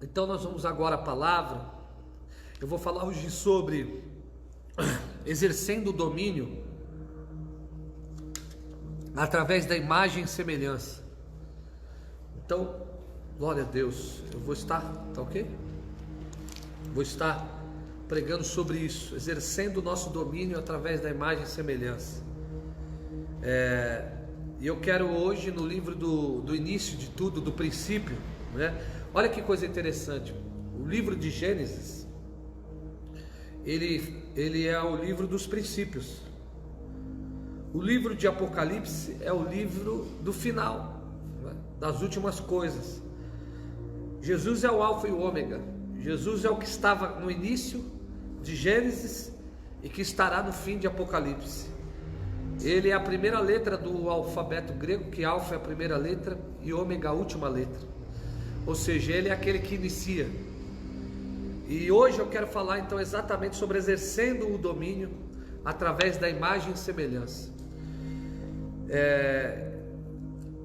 Então nós vamos agora à palavra. Eu vou falar hoje sobre exercendo o domínio através da imagem e semelhança. Então, glória a Deus, eu vou estar, tá ok? Vou estar pregando sobre isso, exercendo o nosso domínio através da imagem e semelhança. E eu quero hoje, no livro do início de tudo, do princípio, né? Olha que coisa interessante. O livro de Gênesis, ele é o livro dos princípios. O livro de Apocalipse é o livro do final, né? Das últimas coisas. Jesus é o alfa e o ômega. Jesus é o que estava no início de Gênesis e que estará no fim de Apocalipse. Ele é a primeira letra do alfabeto grego, que alfa é a primeira letra e ômega a última letra. Ou seja, ele é aquele que inicia. E hoje eu quero falar então exatamente sobre exercendo o domínio através da imagem e semelhança.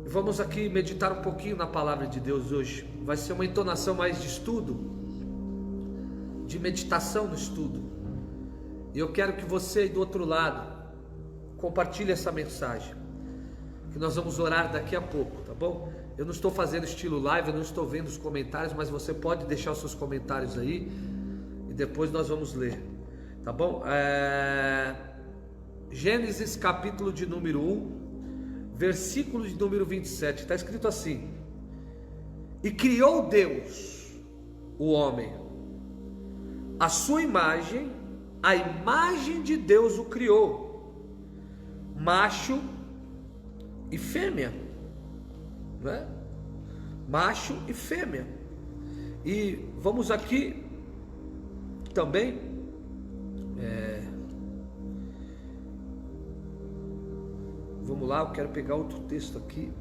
Vamos aqui meditar um pouquinho na palavra de Deus hoje. Vai ser uma entonação mais de estudo, de meditação no estudo. E eu quero que você aí do outro lado compartilhe essa mensagem, que nós vamos orar daqui a pouco, tá bom? Eu não estou fazendo estilo live, eu não estou vendo os comentários, mas você pode deixar os seus comentários aí e depois nós vamos ler, tá bom? Gênesis capítulo de número 1, versículo de número 27, está escrito assim: e criou Deus o homem, a sua imagem, a imagem de Deus o criou, macho e fêmea, né? Macho e fêmea. E vamos aqui também vamos lá, eu quero pegar outro texto aqui.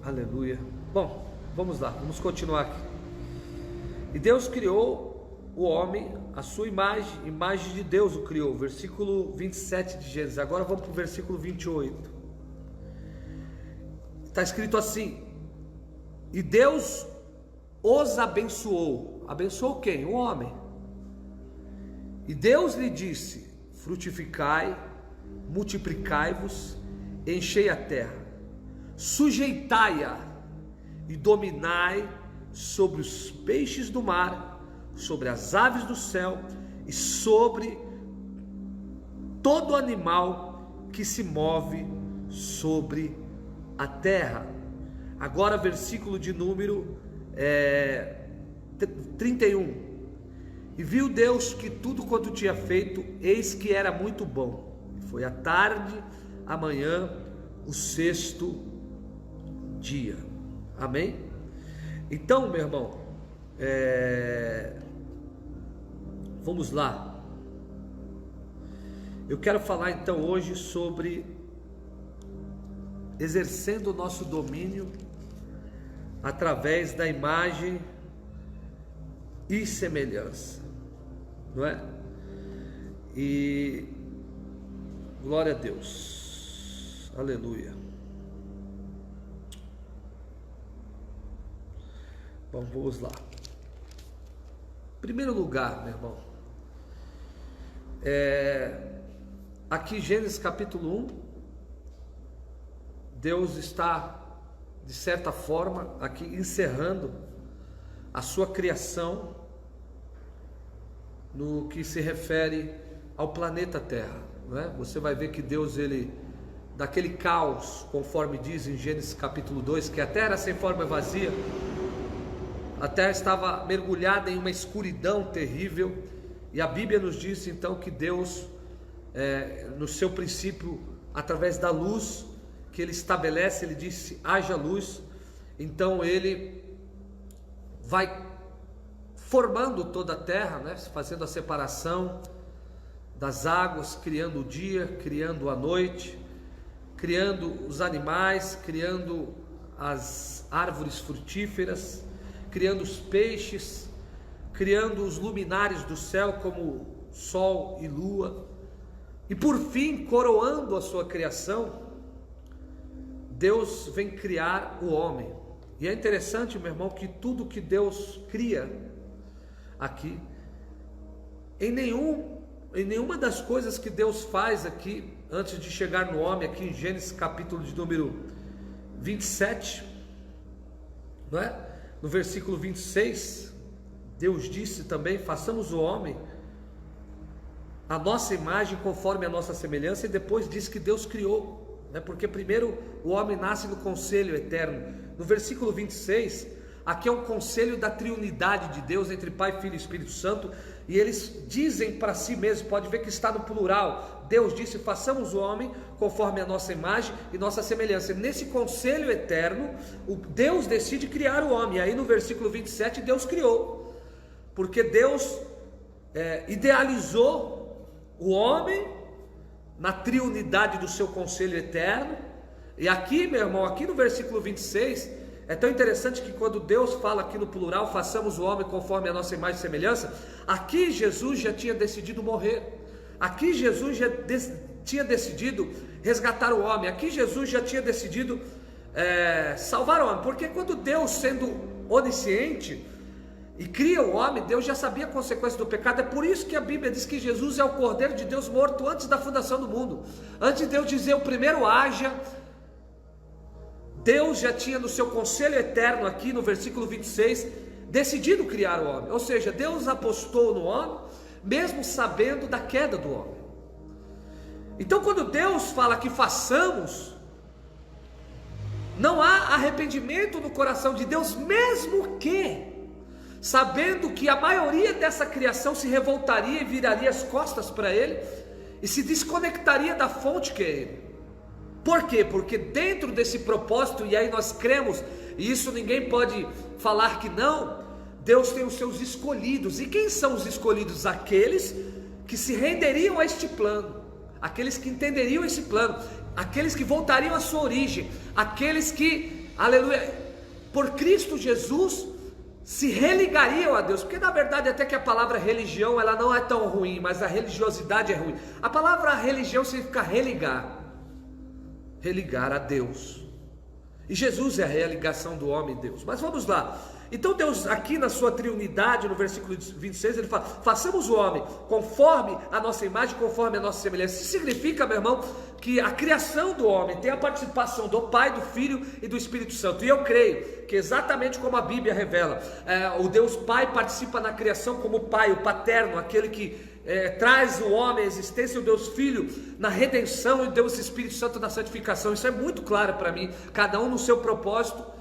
Aleluia. Bom, vamos lá, vamos continuar aqui. E Deus criou o homem, a sua imagem de Deus o criou. Versículo 27 de Gênesis. Agora vamos para o versículo 28. Está escrito assim: e Deus os abençoou. Abençoou quem? O homem. E Deus lhe disse: frutificai, multiplicai-vos, enchei a terra, sujeitai-a e dominai sobre os peixes do mar, sobre as aves do céu e sobre todo animal que se move sobre a terra. Agora versículo de número 31. E viu Deus que tudo quanto tinha feito, eis que era muito bom. Foi a tarde, amanhã, o sexto dia. Amém? Então, meu irmão, vamos lá. Eu quero falar então hoje sobre exercendo o nosso domínio através da imagem e semelhança, não é? E glória a Deus, aleluia. Bom, vamos lá. Em primeiro lugar, meu irmão, aqui Gênesis capítulo 1, Deus está, de certa forma, aqui encerrando a sua criação no que se refere ao planeta Terra, não é? Você vai ver que Deus, ele, daquele caos, conforme diz em Gênesis capítulo 2, que a terra era sem forma e vazia, a terra estava mergulhada em uma escuridão terrível, e a Bíblia nos diz então que Deus, no seu princípio, através da luz que ele estabelece, ele disse: haja luz. Então ele vai formando toda a terra, né? Fazendo a separação das águas, criando o dia, criando a noite, criando os animais, criando as árvores frutíferas, criando os peixes, criando os luminares do céu como sol e lua, e por fim, coroando a sua criação, Deus vem criar o homem. E é interessante, meu irmão, que tudo que Deus cria aqui, em nenhuma das coisas que Deus faz aqui, antes de chegar no homem, aqui em Gênesis capítulo de número 27, não é? No versículo 26, Deus disse também: façamos o homem a nossa imagem conforme a nossa semelhança, e depois diz que Deus criou, né? Porque primeiro o homem nasce no conselho eterno. No versículo 26, aqui é um conselho da triunidade de Deus, entre Pai, Filho e Espírito Santo, e eles dizem para si mesmos, pode ver que está no plural. Deus disse: façamos o homem conforme a nossa imagem e nossa semelhança. Nesse conselho eterno, Deus decide criar o homem. E aí no versículo 27, Deus criou, porque Deus idealizou o homem na triunidade do seu conselho eterno. E aqui, meu irmão, aqui no versículo 26, é tão interessante que quando Deus fala aqui no plural, façamos o homem conforme a nossa imagem e semelhança, aqui Jesus já tinha decidido morrer, aqui Jesus já tinha decidido resgatar o homem, aqui Jesus já tinha decidido salvar o homem, porque quando Deus, sendo onisciente e cria o homem, Deus já sabia a consequência do pecado. É por isso que a Bíblia diz que Jesus é o Cordeiro de Deus morto antes da fundação do mundo. Antes de Deus dizer o primeiro haja, Deus já tinha no seu conselho eterno, aqui no versículo 26, decidido criar o homem. Ou seja, Deus apostou no homem, mesmo sabendo da queda do homem. Então quando Deus fala que façamos, não há arrependimento no coração de Deus, mesmo que sabendo que a maioria dessa criação se revoltaria e viraria as costas para Ele, e se desconectaria da fonte que é Ele. Por quê? Porque dentro desse propósito, e aí nós cremos, e isso ninguém pode falar que não, Deus tem os seus escolhidos. E quem são os escolhidos? Aqueles que se renderiam a este plano, aqueles que entenderiam esse plano, aqueles que voltariam à sua origem, aqueles que, aleluia, por Cristo Jesus se religariam a Deus. Porque na verdade até que a palavra religião, ela não é tão ruim, mas a religiosidade é ruim. A palavra religião significa religar a Deus, e Jesus é a religação do homem e Deus. Mas vamos lá. Então Deus aqui na sua triunidade, no versículo 26, ele fala: façamos o homem conforme a nossa imagem, conforme a nossa semelhança. Isso significa, meu irmão, que a criação do homem tem a participação do Pai, do Filho e do Espírito Santo. E eu creio que exatamente como a Bíblia revela, o Deus Pai participa na criação como Pai, o paterno, aquele que traz o homem à existência, o Deus Filho na redenção, e o Deus Espírito Santo na santificação. Isso é muito claro para mim, cada um no seu propósito.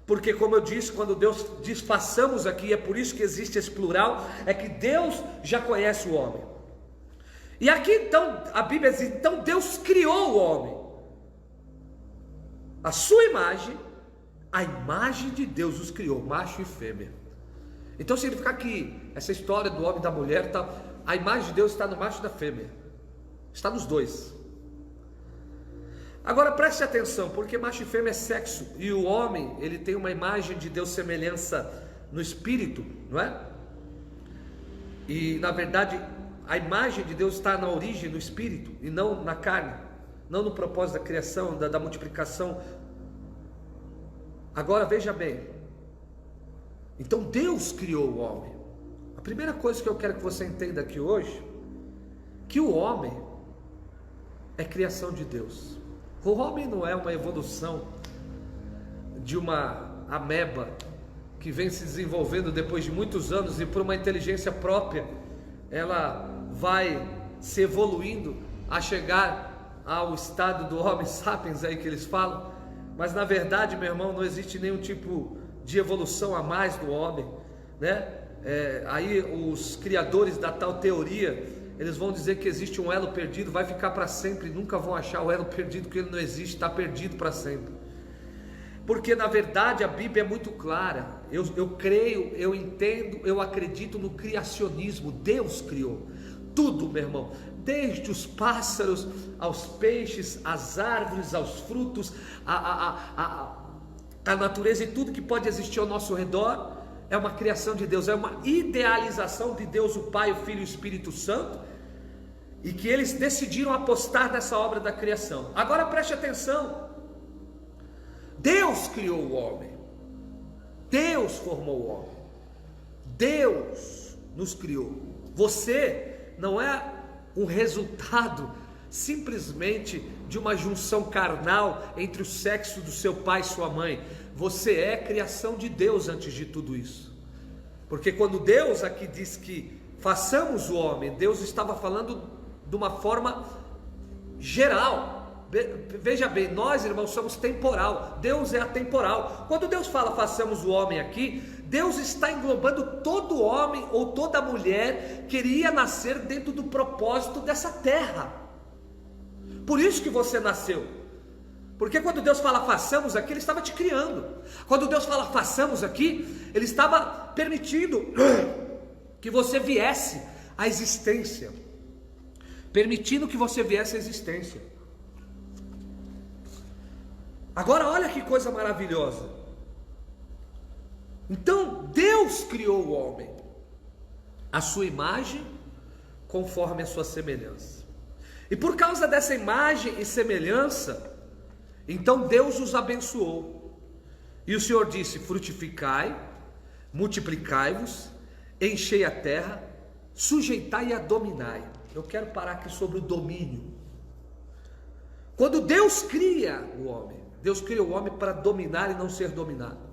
Porque como eu disse, quando Deus diz façamos aqui, é por isso que existe esse plural, é que Deus já conhece o homem. E aqui então, a Bíblia diz, então Deus criou o homem, a sua imagem, a imagem de Deus os criou, macho e fêmea. Então significa que essa história do homem e da mulher, a imagem de Deus está no macho e na fêmea, está nos dois. Agora preste atenção, porque macho e fêmea é sexo, e o homem, ele tem uma imagem de Deus, semelhança no espírito, não é? E na verdade a imagem de Deus está na origem, no espírito, e não na carne, não no propósito da criação, da multiplicação. Agora veja bem, então Deus criou o homem. A primeira coisa que eu quero que você entenda aqui hoje, que o homem é criação de Deus. O homem não é uma evolução de uma ameba que vem se desenvolvendo depois de muitos anos, e por uma inteligência própria ela vai se evoluindo a chegar ao estado do Homo sapiens aí que eles falam. Mas na verdade, meu irmão, não existe nenhum tipo de evolução a mais do homem, né? Aí os criadores da tal teoria, eles vão dizer que existe um elo perdido, vai ficar para sempre, nunca vão achar o elo perdido, porque ele não existe, está perdido para sempre. Porque na verdade a Bíblia é muito clara. Eu creio, eu entendo, eu acredito no criacionismo. Deus criou tudo, meu irmão, desde os pássaros aos peixes, às árvores, aos frutos, a natureza, e tudo que pode existir ao nosso redor é uma criação de Deus, é uma idealização de Deus, o Pai, o Filho e o Espírito Santo, e que eles decidiram apostar nessa obra da criação. Agora preste atenção, Deus criou o homem, Deus formou o homem. Deus nos criou. Você não é um resultado simplesmente de uma junção carnal entre o sexo do seu pai e sua mãe. Você é criação de Deus antes de tudo isso. Porque quando Deus aqui diz que façamos o homem, Deus estava falando de uma forma geral. Veja bem, nós, irmãos, somos temporal, Deus é atemporal. Quando Deus fala façamos o homem aqui, Deus está englobando todo homem ou toda mulher que iria nascer dentro do propósito dessa terra. Por isso que você nasceu. Porque quando Deus fala façamos aqui, Ele estava te criando. Quando Deus fala façamos aqui, Ele estava permitindo que você viesse à existência. Permitindo que você viesse à existência. Agora olha que coisa maravilhosa. Então Deus criou o homem à sua imagem, conforme a sua semelhança. E por causa dessa imagem e semelhança, então Deus os abençoou. E o Senhor disse: frutificai, multiplicai-vos, enchei a terra, sujeitai e a dominai. Eu quero parar aqui sobre o domínio. Quando Deus cria o homem, Deus cria o homem para dominar e não ser dominado.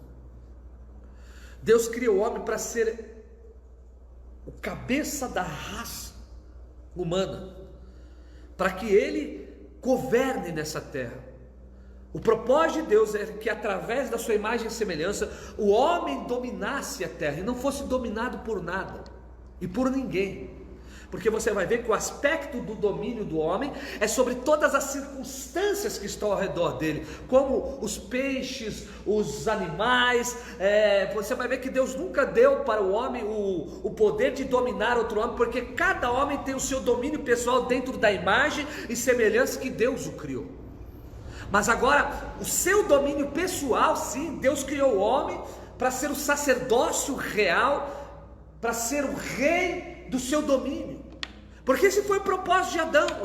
Deus cria o homem para ser o cabeça da raça humana, para que ele governe nessa terra. O propósito de Deus é que através da sua imagem e semelhança, o homem dominasse a terra e não fosse dominado por nada e por ninguém. Porque você vai ver que o aspecto do domínio do homem é sobre todas as circunstâncias que estão ao redor dele, como os peixes, os animais. Você vai ver que Deus nunca deu para o homem o poder de dominar outro homem, porque cada homem tem o seu domínio pessoal dentro da imagem e semelhança que Deus o criou. Mas agora, o seu domínio pessoal, sim, Deus criou o homem para ser o sacerdócio real, para ser o rei do seu domínio. Porque esse foi o propósito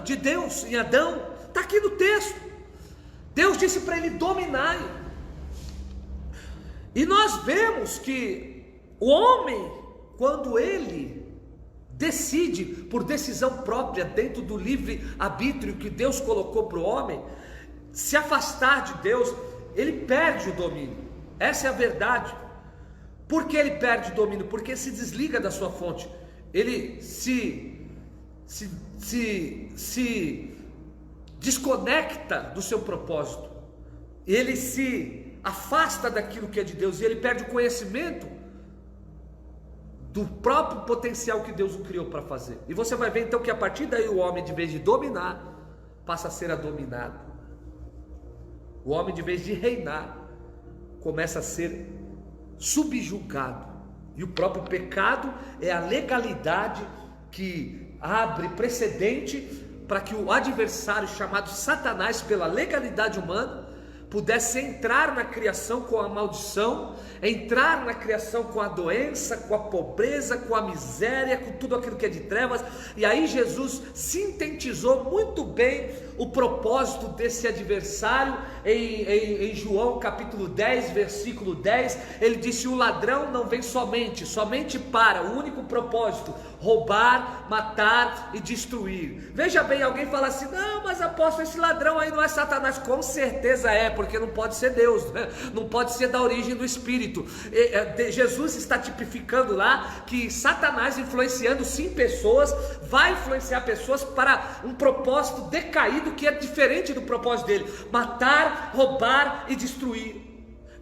de Deus em Adão, está aqui no texto. Deus disse para ele dominar. E nós vemos que o homem, quando ele decide por decisão própria, dentro do livre arbítrio que Deus colocou para o homem, se afastar de Deus, ele perde o domínio. Essa é a verdade. Por que ele perde o domínio? Porque se desliga da sua fonte. Ele se desconecta do seu propósito. Ele se afasta daquilo que é de Deus e ele perde o conhecimento do próprio potencial que Deus o criou para fazer. E você vai ver então que a partir daí o homem, de vez de dominar, passa a ser dominado. O homem, de vez de reinar, começa a ser subjugado. E o próprio pecado é a legalidade que abre precedente para que o adversário, chamado Satanás, pela legalidade humana, pudesse entrar na criação com a maldição, entrar na criação com a doença, com a pobreza, com a miséria, com tudo aquilo que é de trevas. E aí Jesus sintetizou muito bem o propósito desse adversário em João capítulo 10, versículo 10. Ele disse: o ladrão não vem somente para o único propósito: roubar, matar e destruir. Veja bem, alguém fala assim: não, mas apóstolo, esse ladrão aí não é Satanás. Com certeza é, porque não pode ser Deus, né? Não pode ser da origem do Espírito. Jesus está tipificando lá que Satanás, influenciando sim pessoas, vai influenciar pessoas para um propósito decaído que é diferente do propósito dele: matar, roubar e destruir.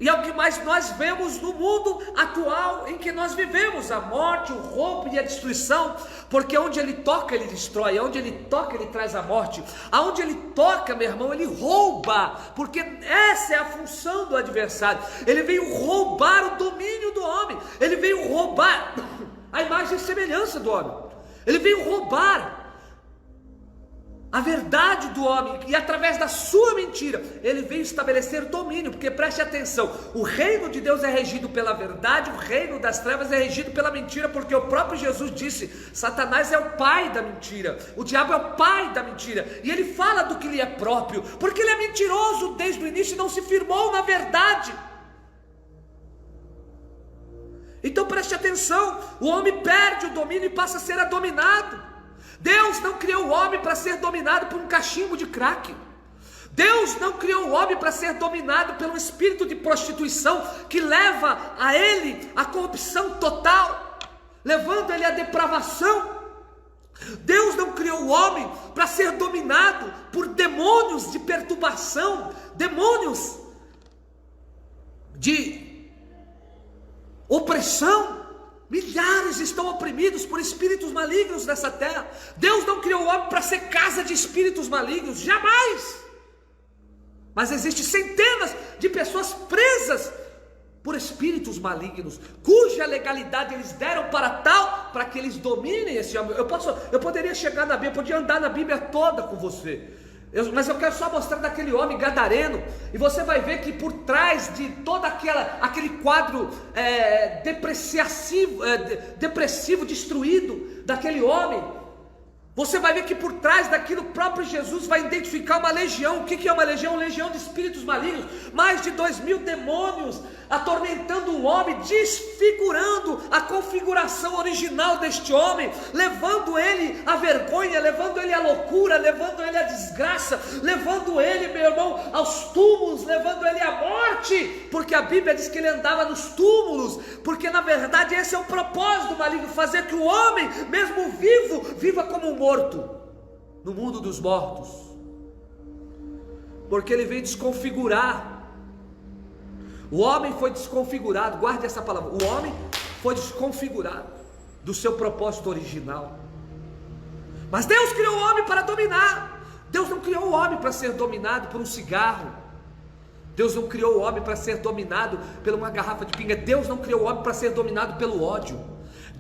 E é o que mais nós vemos no mundo atual em que nós vivemos: a morte, o roubo e a destruição. Porque onde ele toca ele destrói, onde ele toca ele traz a morte, aonde ele toca, meu irmão, ele rouba. Porque essa é a função do adversário. Ele veio roubar o domínio do homem, ele veio roubar a imagem e semelhança do homem, ele veio roubar a verdade do homem, e através da sua mentira ele veio estabelecer domínio. Porque preste atenção, o reino de Deus é regido pela verdade, o reino das trevas é regido pela mentira, porque o próprio Jesus disse: Satanás é o pai da mentira, o diabo é o pai da mentira, e ele fala do que lhe é próprio, porque ele é mentiroso desde o início e não se firmou na verdade. Então preste atenção, o homem perde o domínio e passa a ser dominado. Deus não criou o homem para ser dominado por um cachimbo de crack. Deus não criou o homem para ser dominado pelo espírito de prostituição que leva a ele a corrupção total, levando ele à depravação. Deus não criou o homem para ser dominado por demônios de perturbação, demônios de opressão. Milhares estão oprimidos por espíritos malignos nessa terra. Deus não criou o homem para ser casa de espíritos malignos, jamais. Mas existem centenas de pessoas presas por espíritos malignos, cuja legalidade eles deram para que eles dominem esse homem. Eu poderia chegar na Bíblia, eu podia andar na Bíblia toda com você, mas eu quero só mostrar daquele homem gadareno, e você vai ver que por trás de todo aquele quadro depressivo, destruído daquele homem, você vai ver que por trás daquilo, o próprio Jesus vai identificar uma legião. O que é uma legião? Uma legião de espíritos malignos. Mais de 2.000 demônios atormentando o homem, desfigurando a configuração original deste homem, levando ele à vergonha, levando ele à loucura, levando ele à desgraça, levando ele, meu irmão, aos túmulos, levando ele à morte, porque a Bíblia diz que ele andava nos túmulos, porque na verdade esse é o propósito do maligno, fazer que o homem, mesmo vivo, viva como um morto, no mundo dos mortos, porque ele vem desconfigurar. O homem foi desconfigurado, guarde essa palavra, o homem foi desconfigurado do seu propósito original. Mas Deus criou o homem para dominar. Deus não criou o homem para ser dominado por um cigarro. Deus não criou o homem para ser dominado por uma garrafa de pinga. Deus não criou o homem para ser dominado pelo ódio.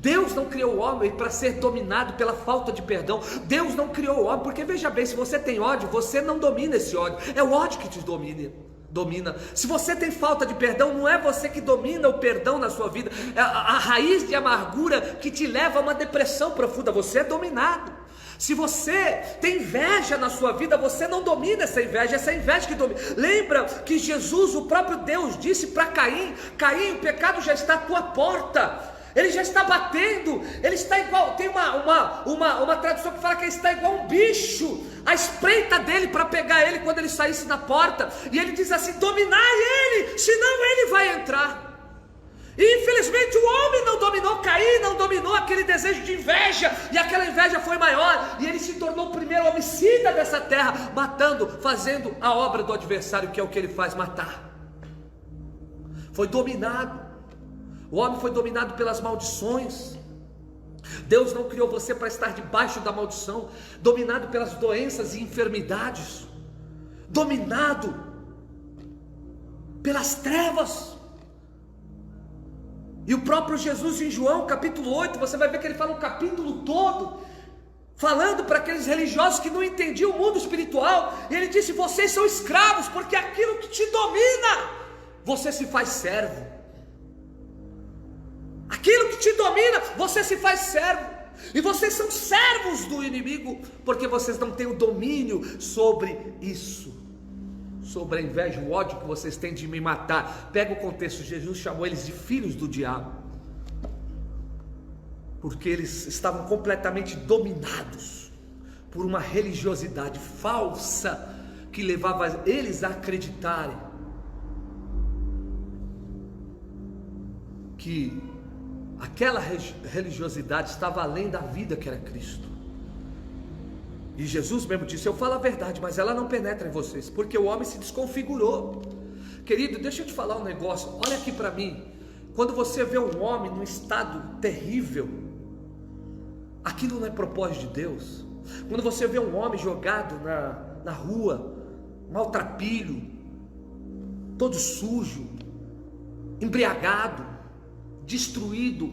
Deus não criou o homem para ser dominado pela falta de perdão. Deus não criou o homem, porque veja bem, se você tem ódio, você não domina esse ódio, é o ódio que te domina. Se você tem falta de perdão, não é você que domina o perdão na sua vida, é a raiz de amargura que te leva a uma depressão profunda, você é dominado. Se você tem inveja na sua vida, você não domina essa inveja que domina. Lembra que Jesus, o próprio Deus, disse para Caim: Caim, o pecado já está à tua porta. Ele já está batendo, ele está igual, tem uma tradução que fala que ele está igual um bicho, à espreita dele para pegar ele quando ele saísse na porta, e ele diz assim: dominai ele, senão ele vai entrar. E infelizmente o homem não dominou Caim, não dominou aquele desejo de inveja, e aquela inveja foi maior, e ele se tornou o primeiro homicida dessa terra, matando, fazendo a obra do adversário, que é o que ele faz, matar. Foi dominado. O homem foi dominado pelas maldições. Deus não criou você para estar debaixo da maldição, dominado pelas doenças e enfermidades, dominado pelas trevas. E o próprio Jesus em João capítulo 8, você vai ver que ele fala um capítulo todo falando para aqueles religiosos que não entendiam o mundo espiritual, e ele disse: vocês são escravos, porque aquilo que te domina, você se faz servo. Aquilo que te domina, você se faz servo. E vocês são servos do inimigo, porque vocês não têm o domínio sobre isso, sobre a inveja, o ódio que vocês têm de me matar. Pega o contexto, Jesus chamou eles de filhos do diabo, porque eles estavam completamente dominados por uma religiosidade falsa, que levava eles a acreditarem que aquela religiosidade estava além da vida que era Cristo. E Jesus mesmo disse: eu falo a verdade, mas ela não penetra em vocês, porque o homem se desconfigurou. Querido, deixa eu te falar um negócio, olha aqui para mim. Quando você vê um homem num estado terrível, aquilo não é propósito de Deus. Quando você vê um homem jogado na rua, maltrapilho, todo sujo, embriagado, destruído,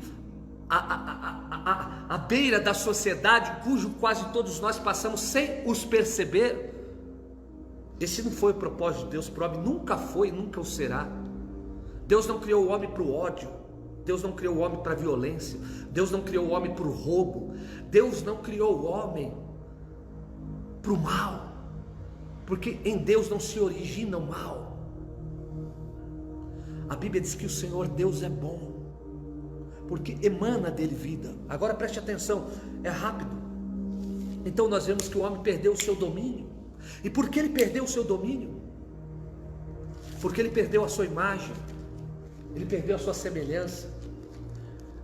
à beira da sociedade, cujo quase todos nós passamos sem os perceber, esse não foi o propósito de Deus para o homem, nunca foi e nunca o será. Deus não criou o homem para o ódio, Deus não criou o homem para a violência, Deus não criou o homem para o roubo, Deus não criou o homem para o mal, porque em Deus não se origina o mal. A Bíblia diz que o Senhor Deus é bom. porque emana dele vida. Agora preste atenção, é rápido. Então nós vemos que o homem perdeu o seu domínio. E por que ele perdeu o seu domínio? Porque ele perdeu a sua imagem, ele perdeu a sua semelhança,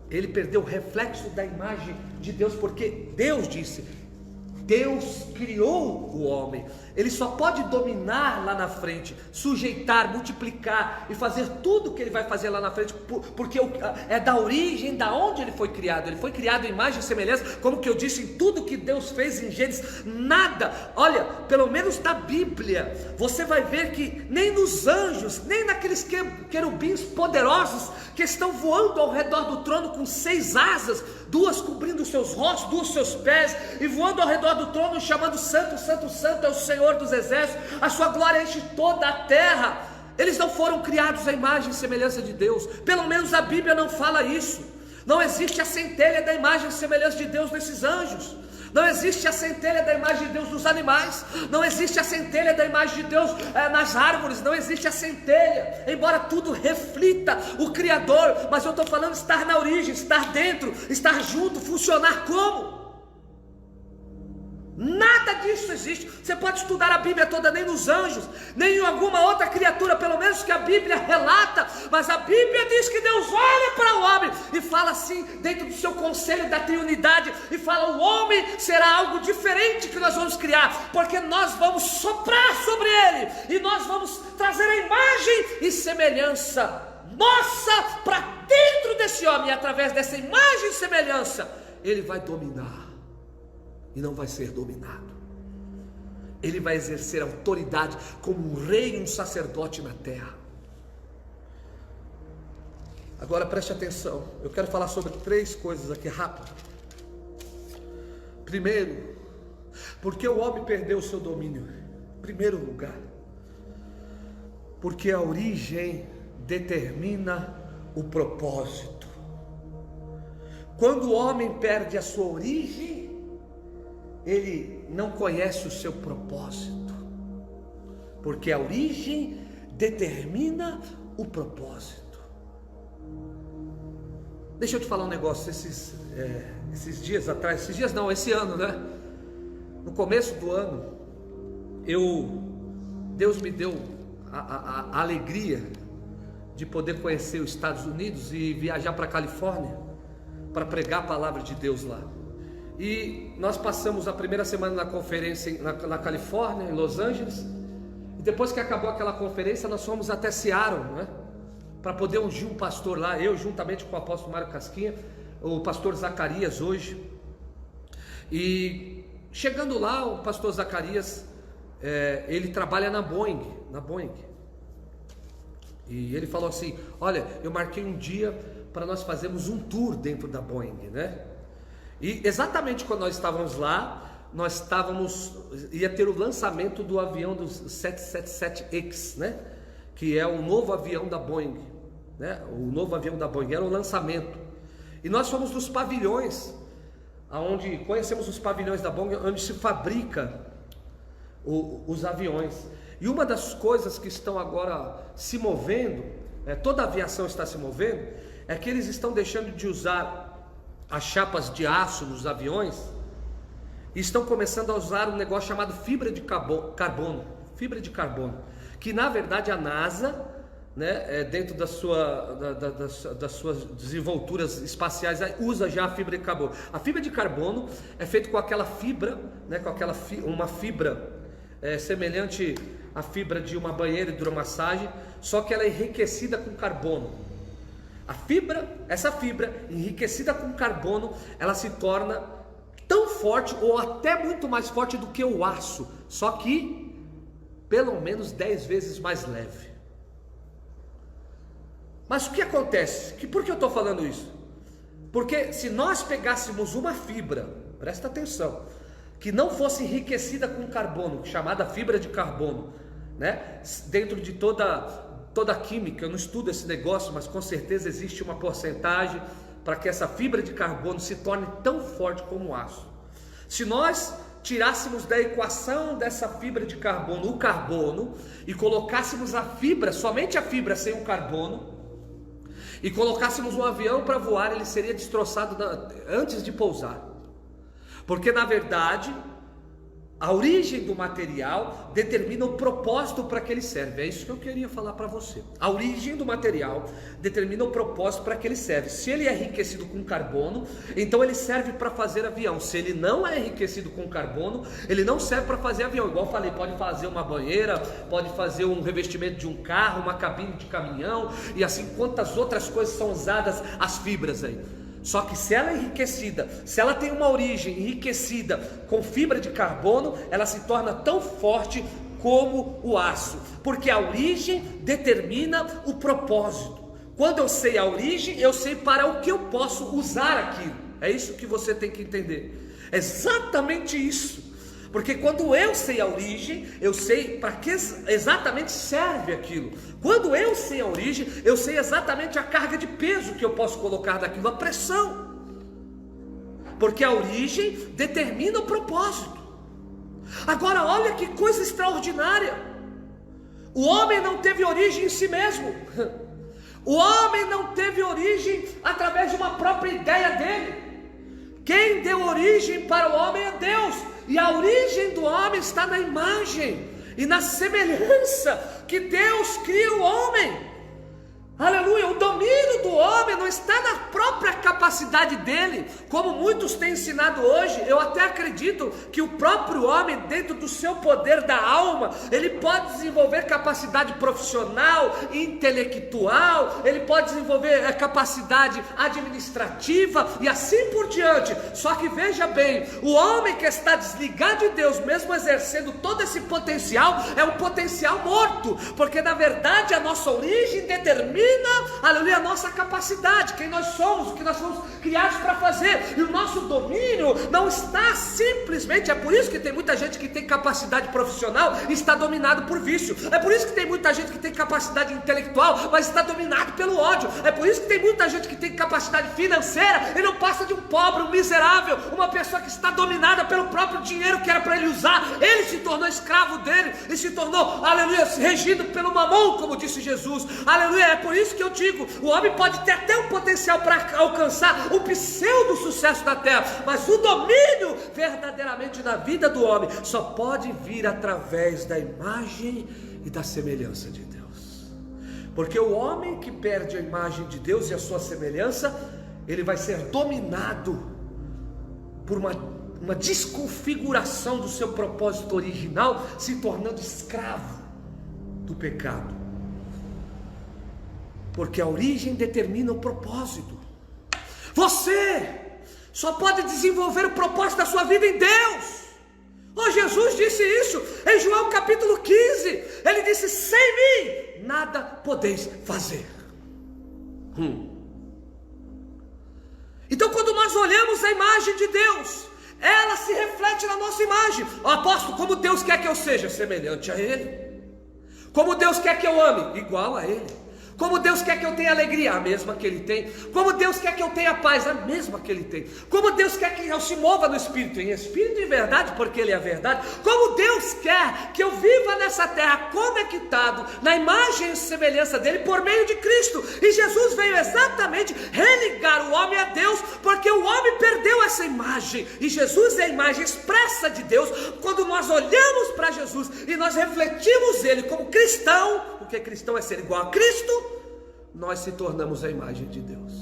ele perdeu o reflexo da imagem de Deus, porque Deus disse, Deus criou o homem, ele só pode dominar lá na frente, sujeitar, multiplicar e fazer tudo o que ele vai fazer lá na frente, porque é da origem, da onde ele foi criado em imagem e semelhança, como que eu disse, em tudo que Deus fez em Gênesis, nada, olha, pelo menos na Bíblia, você vai ver que nem nos anjos, nem naqueles querubins poderosos, que estão voando ao redor do trono com 6 asas, 2 cobrindo os seus rostos, 2 os seus pés, e voando ao redor do trono, chamando Santo, Santo, Santo é o Senhor dos exércitos, a sua glória enche toda a terra. Eles não foram criados à imagem e semelhança de Deus, pelo menos a Bíblia não fala isso. Não existe a centelha da imagem e semelhança de Deus nesses anjos, não existe a centelha da imagem de Deus nos animais, não existe a centelha da imagem de Deus nas árvores, não existe a centelha, embora tudo reflita o Criador, mas eu estou falando estar na origem, estar dentro, estar junto, funcionar como? Nada disso existe. Você pode estudar a Bíblia toda, nem nos anjos, nem em alguma outra criatura, pelo menos que a Bíblia relata, mas a Bíblia diz que Deus olha para o homem e fala assim, dentro do seu conselho da triunidade, e fala, o homem será algo diferente que nós vamos criar, porque nós vamos soprar sobre ele, e nós vamos trazer a imagem e semelhança nossa para dentro desse homem, e através dessa imagem e semelhança, ele vai dominar e não vai ser dominado. Ele vai exercer autoridade como um rei e um sacerdote na terra. Agora preste atenção, eu quero falar sobre 3 coisas aqui rápido. Primeiro, porque o homem perdeu o seu domínio? Em primeiro lugar, porque a origem determina o propósito. Quando o homem perde a sua origem, ele não conhece o seu propósito, porque a origem determina o propósito. Deixa eu te falar um negócio, esses dias atrás, esse ano, né? No começo do ano, Deus me deu a alegria de poder conhecer os Estados Unidos e viajar para a Califórnia para pregar a palavra de Deus lá. E nós passamos a primeira semana na conferência na Califórnia, em Los Angeles, e depois que acabou aquela conferência, nós fomos até Seattle, né? Para poder ungir um pastor lá, eu juntamente com o apóstolo Mário Casquinha, o pastor Zacarias hoje. E chegando lá, o pastor Zacarias, ele trabalha na Boeing, e ele falou assim, olha, eu marquei um dia para nós fazermos um tour dentro da Boeing, né? E exatamente quando nós estávamos lá, ia ter o lançamento do avião dos 777X, né? Que é o novo avião da Boeing, né? O novo avião da Boeing, era o lançamento. E nós fomos nos pavilhões, onde conhecemos os pavilhões da Boeing, onde se fabrica os aviões. E uma das coisas que estão agora se movendo, toda a aviação está se movendo, é que eles estão deixando de usar as chapas de aço nos aviões e estão começando a usar um negócio chamado fibra de carbono, que na verdade a NASA, né, dentro das suas desenvolturas espaciais, usa já a fibra de carbono. A fibra de carbono é feita com aquela fibra, né, uma fibra semelhante à fibra de uma banheira de hidromassagem, só que ela é enriquecida com carbono. Essa fibra enriquecida com carbono, ela se torna tão forte ou até muito mais forte do que o aço, só que pelo menos 10 vezes mais leve. Mas o que acontece? Por que eu estou falando isso? Porque se nós pegássemos uma fibra, presta atenção, que não fosse enriquecida com carbono, chamada fibra de carbono, né? Dentro de toda a química, eu não estudo esse negócio, mas com certeza existe uma porcentagem para que essa fibra de carbono se torne tão forte como o aço. Se nós tirássemos da equação dessa fibra de carbono o carbono e colocássemos a fibra, somente a fibra sem o carbono, e colocássemos um avião para voar, ele seria destroçado antes de pousar. Porque na verdade, a origem do material determina o propósito para que ele serve. É isso que eu queria falar para você. A origem do material determina o propósito para que ele serve. Se ele é enriquecido com carbono, então ele serve para fazer avião. Se ele não é enriquecido com carbono, ele não serve para fazer avião. Igual eu falei, pode fazer uma banheira, pode fazer um revestimento de um carro, uma cabine de caminhão, e assim quantas outras coisas são usadas as fibras aí. Só que se ela é enriquecida, se ela tem uma origem enriquecida com fibra de carbono, ela se torna tão forte como o aço, porque a origem determina o propósito. Quando eu sei a origem, eu sei para o que eu posso usar aquilo. É isso que você tem que entender. É exatamente isso. Porque quando eu sei a origem, eu sei para que exatamente serve aquilo. Quando eu sei a origem, eu sei exatamente a carga de peso que eu posso colocar daquilo, a pressão. Porque a origem determina o propósito. Agora olha que coisa extraordinária. O homem não teve origem em si mesmo. O homem não teve origem através de uma própria ideia dele. Quem deu origem para o homem é Deus. E a origem do homem está na imagem e na semelhança que Deus cria o homem. Aleluia, o domínio do homem não está na própria capacidade dele, como muitos têm ensinado hoje. Eu até acredito que o próprio homem, dentro do seu poder da alma, ele pode desenvolver capacidade profissional, intelectual, ele pode desenvolver capacidade administrativa e assim por diante. Só que veja bem, o homem que está desligado de Deus, mesmo exercendo todo esse potencial, é um potencial morto, porque na verdade a nossa origem determina, aleluia, a nossa capacidade, quem nós somos, o que nós fomos criados para fazer. E o nosso domínio não está simplesmente, é por isso que tem muita gente que tem capacidade profissional e está dominado por vício. É por isso que tem muita gente que tem capacidade intelectual, mas está dominado pelo ódio. É por isso que tem muita gente que tem capacidade financeira e não passa de um pobre, um miserável, uma pessoa que está dominada pelo próprio dinheiro que era para ele usar. Ele se tornou escravo dele e se tornou, aleluia, regido pelo mamão, como disse Jesus. Aleluia, é por isso que eu digo, o homem pode ter até um potencial para alcançar o pseudo sucesso da terra, mas o domínio verdadeiramente da vida do homem só pode vir através da imagem e da semelhança de Deus. Porque o homem que perde a imagem de Deus e a sua semelhança, ele vai ser dominado por uma desconfiguração do seu propósito original, se tornando escravo do pecado. Porque a origem determina o propósito. Você só pode desenvolver o propósito da sua vida em Deus. Jesus disse isso em João capítulo 15. Ele disse: sem mim nada podeis fazer. Então quando nós olhamos a imagem de Deus, ela se reflete na nossa imagem. Apóstolo, como Deus quer que eu seja? Semelhante a Ele. Como Deus quer que eu ame? Igual a Ele. Como Deus quer que eu tenha alegria? A mesma que Ele tem. Como Deus quer que eu tenha paz? A mesma que Ele tem. Como Deus quer que eu se mova no Espírito? Em Espírito e verdade, porque Ele é a verdade. Como Deus quer que eu viva nessa terra conectado na imagem e semelhança dEle por meio de Cristo. E Jesus veio exatamente religar o homem a Deus, porque o homem perdeu essa imagem. E Jesus é a imagem expressa de Deus. Quando nós olhamos para Jesus e nós refletimos Ele como cristão, porque cristão é ser igual a Cristo, nós se tornamos a imagem de Deus.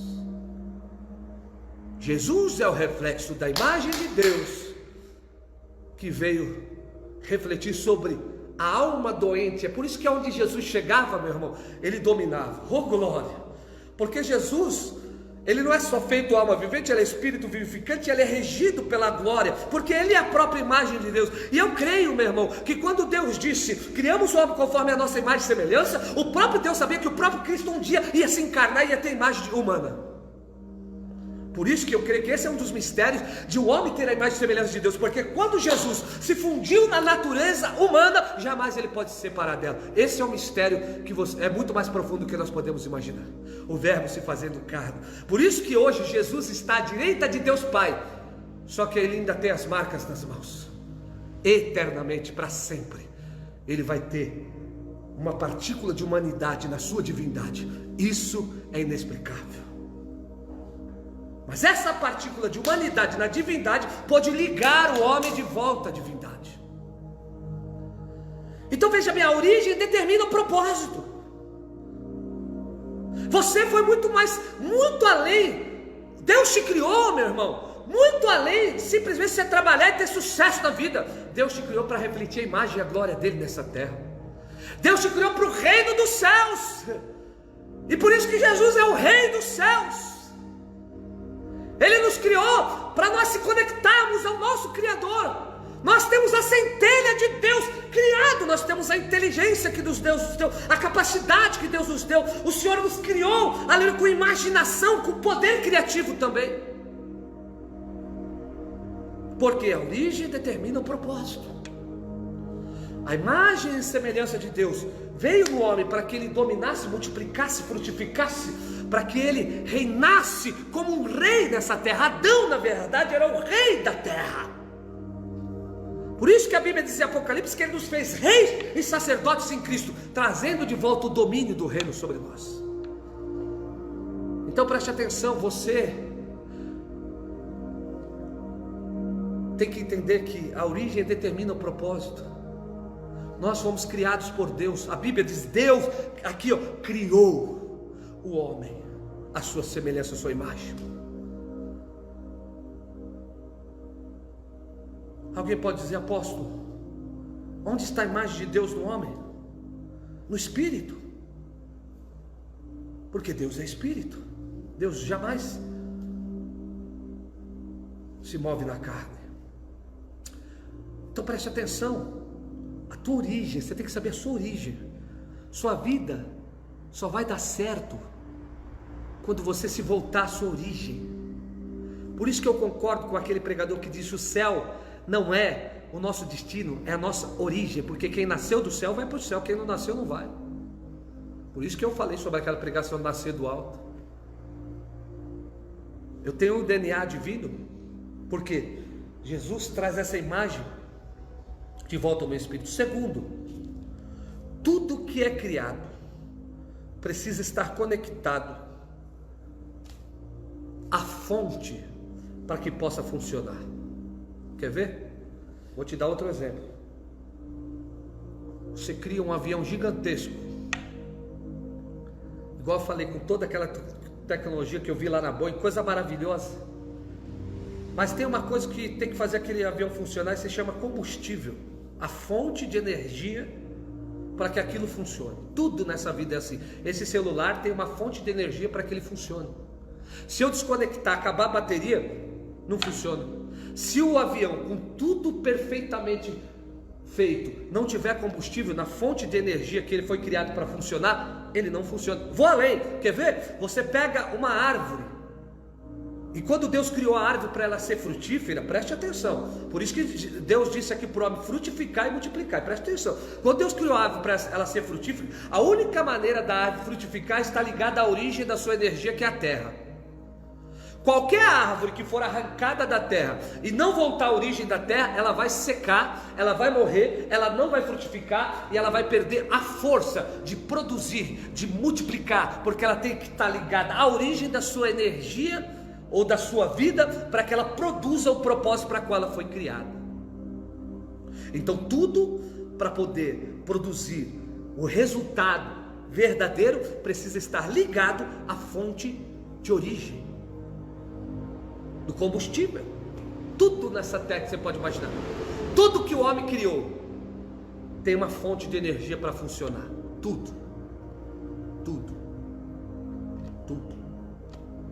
Jesus é o reflexo da imagem de Deus, que veio refletir sobre a alma doente. É por isso que onde Jesus chegava, meu irmão, Ele dominava. Oh glória! Porque Jesus, Ele não é só feito alma vivente, Ele é espírito vivificante, Ele é regido pela glória, porque Ele é a própria imagem de Deus. E eu creio, meu irmão, que quando Deus disse, criamos o homem conforme a nossa imagem e semelhança, o próprio Deus sabia que o próprio Cristo um dia ia se encarnar e ia ter imagem humana. Por isso que eu creio que esse é um dos mistérios de o homem ter a imagem e semelhança de Deus, porque quando Jesus se fundiu na natureza humana, jamais ele pode se separar dela. Esse é um mistério que é muito mais profundo do que nós podemos imaginar. O verbo se fazendo carne. Por isso que hoje Jesus está à direita de Deus Pai, só que Ele ainda tem as marcas nas mãos. Eternamente, para sempre, Ele vai ter uma partícula de humanidade na sua divindade. Isso é inexplicável. Mas essa partícula de humanidade na divindade pode ligar o homem de volta à divindade. Então veja bem, a origem determina o propósito. Você foi muito além. Deus te criou, meu irmão, muito além de simplesmente você trabalhar e ter sucesso na vida. Deus te criou para refletir a imagem e a glória dele nessa terra. Deus te criou para o reino dos céus. E por isso que Jesus é o rei dos céus. Ele nos criou para nós se conectarmos ao nosso Criador. Nós temos a centelha de Deus criado, nós temos a inteligência que Deus nos deu, a capacidade que Deus nos deu. O Senhor nos criou ali com imaginação, com poder criativo também. Porque a origem determina o propósito. A imagem e semelhança de Deus veio no homem para que ele dominasse, multiplicasse, frutificasse, para que ele reinasse como um rei nessa terra. Adão, na verdade, era o rei da terra. Por isso que a Bíblia diz em Apocalipse que ele nos fez reis e sacerdotes em Cristo, trazendo de volta o domínio do reino sobre nós. Então preste atenção, você tem que entender que a origem determina o propósito. Nós fomos criados por Deus. A Bíblia diz, Deus, aqui criou o homem, a sua semelhança, a sua imagem. Alguém pode dizer, apóstolo, onde está a imagem de Deus no homem? No Espírito. Porque Deus é Espírito. Deus jamais se move na carne. Então preste atenção. A tua origem, você tem que saber a sua origem. Sua vida só vai dar certo quando você se voltar à sua origem. Por isso que eu concordo com aquele pregador que disse: o céu não é o nosso destino, é a nossa origem, porque quem nasceu do céu vai para o céu, quem não nasceu não vai. Por isso que eu falei sobre aquela pregação de nascer do alto. Eu tenho um DNA divino, porque Jesus traz essa imagem de volta ao meu espírito. Segundo, tudo que é criado precisa estar conectado à fonte para que possa funcionar. Quer ver? Vou te dar outro exemplo. Você cria um avião gigantesco, igual eu falei, com toda aquela tecnologia que eu vi lá na Boeing, coisa maravilhosa. Mas tem uma coisa que tem que fazer aquele avião funcionar, e se chama combustível, a fonte de energia para que aquilo funcione. Tudo nessa vida é assim. Esse celular tem uma fonte de energia para que ele funcione. Se eu desconectar, acabar a bateria, não funciona. Se o avião, com tudo perfeitamente feito, não tiver combustível na fonte de energia que ele foi criado para funcionar, ele não funciona. Vou além, quer ver? Você pega uma árvore, e quando Deus criou a árvore para ela ser frutífera, preste atenção, por isso que Deus disse aqui para o homem frutificar e multiplicar, preste atenção. Quando Deus criou a árvore para ela ser frutífera, a única maneira da árvore frutificar está ligada à origem da sua energia, que é a terra. Qualquer árvore que for arrancada da terra e não voltar à origem da terra, ela vai secar, ela vai morrer, ela não vai frutificar e ela vai perder a força de produzir, de multiplicar, porque ela tem que estar ligada à origem da sua energia ou da sua vida, para que ela produza o propósito para qual ela foi criada. Então tudo para poder produzir o resultado verdadeiro precisa estar ligado à fonte de origem do combustível. Tudo nessa terra que você pode imaginar, tudo que o homem criou tem uma fonte de energia para funcionar. Tudo.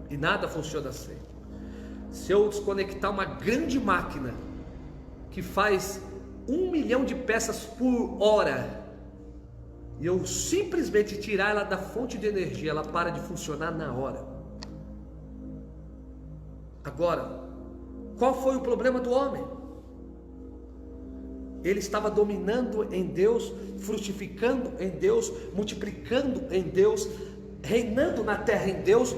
E nada funciona sem. Se eu desconectar uma grande máquina que faz 1 milhão de peças por hora, e eu simplesmente tirar ela da fonte de energia, ela para de funcionar na hora. Agora, qual foi o problema do homem? Ele estava dominando em Deus, frutificando em Deus, multiplicando em Deus, reinando na terra em Deus.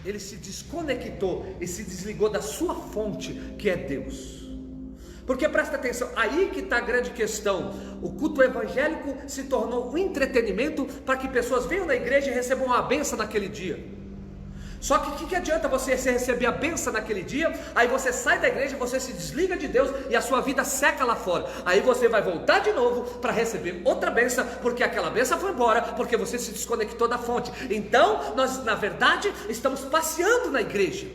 Ele se desconectou e se desligou da sua fonte, que é Deus. Porque presta atenção, aí que está a grande questão. O culto evangélico se tornou um entretenimento para que pessoas venham na igreja e recebam uma bênção naquele dia. Só que o que adianta você receber a bênção naquele dia, aí você sai da igreja, você se desliga de Deus e a sua vida seca lá fora. Aí você vai voltar de novo para receber outra bênção, porque aquela bênção foi embora, porque você se desconectou da fonte. Então nós na verdade estamos passeando na igreja,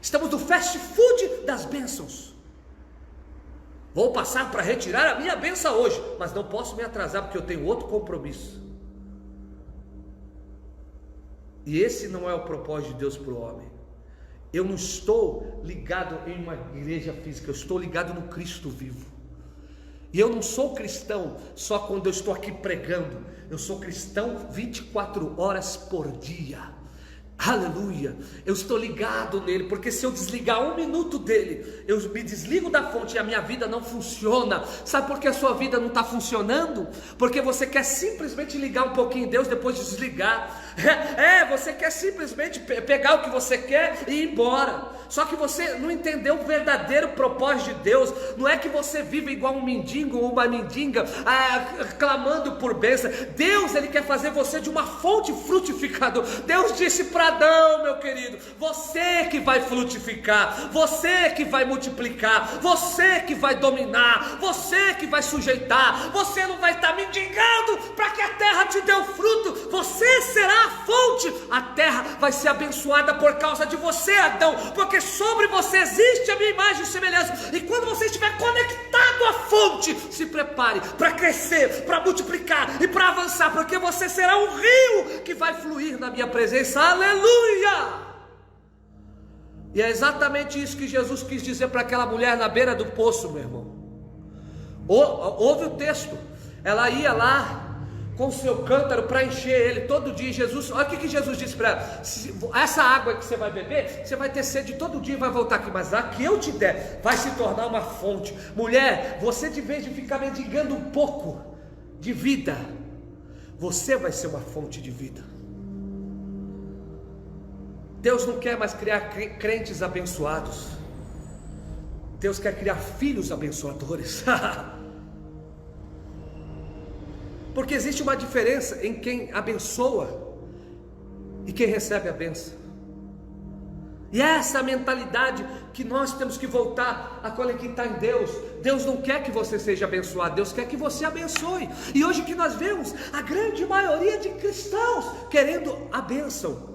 estamos no fast food das bênçãos. Vou passar para retirar a minha bênção hoje, mas não posso me atrasar porque eu tenho outro compromisso. E esse não é o propósito de Deus para o homem. Eu não estou ligado em uma igreja física, eu estou ligado no Cristo vivo. E eu não sou cristão só quando eu estou aqui pregando, eu sou cristão 24 horas por dia. Aleluia, eu estou ligado nele, porque se eu desligar 1 minuto dele, eu me desligo da fonte e a minha vida não funciona. Sabe por que a sua vida não está funcionando? Porque você quer simplesmente ligar um pouquinho em Deus, depois desligar. Você quer simplesmente pegar o que você quer e ir embora. Só que você não entendeu o verdadeiro propósito de Deus. Não é que você vive igual um mendigo ou uma mendiga, clamando por bênção. Deus, Ele quer fazer você de uma fonte frutificadora. Deus disse para Adão, meu querido, você que vai frutificar, você que vai multiplicar, você que vai dominar, você que vai sujeitar. Você não vai estar mendigando para que a terra te dê o fruto. Você será a fonte. A terra vai ser abençoada por causa de você, Adão, porque sobre você existe a minha imagem e semelhança. E quando você estiver conectado à fonte, se prepare para crescer, para multiplicar e para avançar, porque você será um rio que vai fluir na minha presença. Aleluia! E é exatamente isso que Jesus quis dizer para aquela mulher na beira do poço, meu irmão. Ouve o texto. Ela ia lá com o seu cântaro para encher ele todo dia. Jesus, olha o que Jesus disse para ela: essa água que você vai beber, você vai ter sede todo dia e vai voltar aqui, mas a que eu te der vai se tornar uma fonte. Mulher, você de vez de ficar mendigando um pouco de vida, você vai ser uma fonte de vida. Deus não quer mais criar crentes abençoados. Deus quer criar filhos abençoadores. Porque existe uma diferença em quem abençoa e quem recebe a bênção. E é essa mentalidade que nós temos que voltar a conectar em Deus. Deus não quer que você seja abençoado, Deus quer que você abençoe. E hoje que nós vemos a grande maioria de cristãos querendo a bênção,